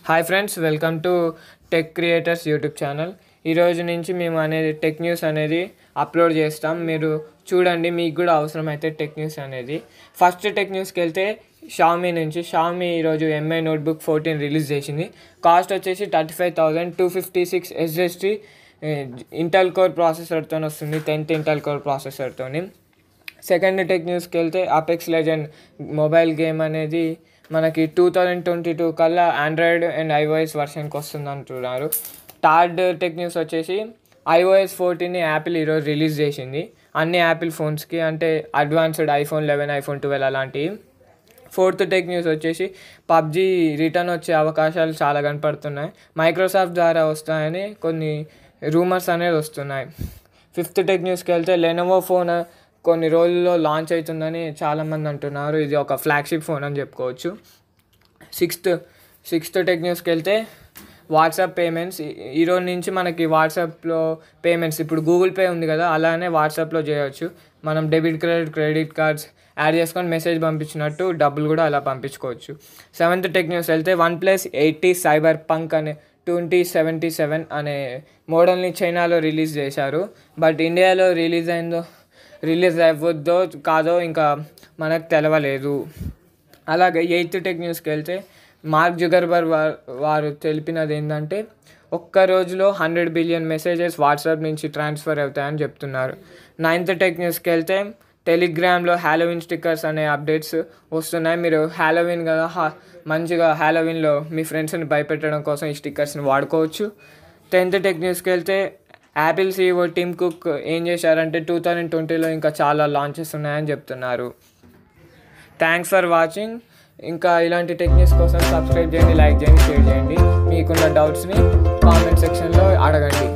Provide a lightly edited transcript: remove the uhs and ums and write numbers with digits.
Hi friends, welcome to tech creators YouTube channel. ఈరోజు నుంచి మేము అనేది టెక్ న్యూస్ అనేది అప్లోడ్ చేస్తాం. మీరు చూడండి, మీకు కూడా అవసరమైతే టెక్ న్యూస్ అనేది. ఫస్ట్ టెక్ న్యూస్కి వెళ్తే షామీ ఈరోజు ఎంఐ నోట్బుక్ 14 రిలీజ్ చేసింది. కాస్ట్ వచ్చేసి 35,256 SSD ఇంటెల్ కోర్ ప్రాసెసర్తో వస్తుంది, 10th ఇంటెల్ కోర్ ప్రాసెసర్తో. సెకండ్ టెక్ న్యూస్కి వెళ్తే అపెక్స్ లెజెండ్ మొబైల్ గేమ్ అనేది మనకి 2022 కల్లా ఆండ్రాయిడ్ అండ్ iOS వర్షన్కి వస్తుంది అంటున్నారు. థర్డ్ టెక్ న్యూస్ వచ్చేసి iOS 14ని యాపిల్ ఈరోజు రిలీజ్ చేసింది అన్ని యాపిల్ ఫోన్స్కి, అంటే అడ్వాన్స్డ్ iPhone 11, iPhone 12 అలాంటివి. ఫోర్త్ టెక్ న్యూస్ వచ్చేసి పబ్జీ రిటర్న్ వచ్చే అవకాశాలు చాలా కనపడుతున్నాయి, మైక్రోసాఫ్ట్ ద్వారా వస్తాయని కొన్ని రూమర్స్ అనేది వస్తున్నాయి. ఫిఫ్త్ టెక్ న్యూస్కి వెళ్తే లెనోవో ఫోన్ కొన్ని రోజుల్లో లాంచ్ అవుతుందని చాలామంది అంటున్నారు. ఇది ఒక ఫ్లాగ్షిప్ ఫోన్ అని చెప్పుకోవచ్చు. సిక్స్త్ టెక్ న్యూస్కి వెళ్తే వాట్సాప్ పేమెంట్స్ ఈరోజు నుంచి మనకి వాట్సాప్లో పేమెంట్స్, ఇప్పుడు గూగుల్ పే ఉంది కదా, అలానే వాట్సాప్లో చేయవచ్చు. మనం డెబిట్ క్రెడిట్ కార్డ్స్ యాడ్ చేసుకొని మెసేజ్ పంపించినట్టు డబ్బులు కూడా అలా పంపించుకోవచ్చు. సెవెంత్ టెక్ న్యూస్ వెళ్తే OnePlus 80 సైబర్ పంక్ అనే 2077 అనే మోడల్ని చైనాలో రిలీజ్ చేశారు. బట్ ఇండియాలో రిలీజ్ అవ్వద్దో కాదో ఇంకా మనకు తెలవలేదు. అలాగే ఎయిత్ టెక్ న్యూస్కి వెళ్తే మార్క్ జుకర్బర్గ్ వారు తెలిపినది ఏంటంటే ఒక్క రోజులో 100 బిలియన్ మెసేజెస్ వాట్సాప్ నుంచి ట్రాన్స్ఫర్ అవుతాయని చెప్తున్నారు. నైన్త్ టెక్ న్యూస్కి వెళ్తే టెలిగ్రామ్లో హ్యాలోవిన్ స్టిక్కర్స్ అనే అప్డేట్స్ వస్తున్నాయి. మీరు హ్యాలోవిన్ కదా, మంచిగా హ్యాలోవిన్లో మీ ఫ్రెండ్స్ని భయపెట్టడం కోసం ఈ స్టిక్కర్స్ని వాడుకోవచ్చు. 10th టెక్ న్యూస్కి వెళ్తే యాపిల్ CEO టిమ్ కుక్ ఏం చేశారంటే 2020లో ఇంకా చాలా లాంచెస్ ఉన్నాయని చెప్తున్నారు. Thanks for watching. ఇంకా ఇలాంటి టెక్నిక్స్ కోసం సబ్స్క్రైబ్ చేయండి, లైక్ చేయండి, షేర్ చేయండి. మీకున్న డౌట్స్ని కామెంట్ సెక్షన్లో అడగండి.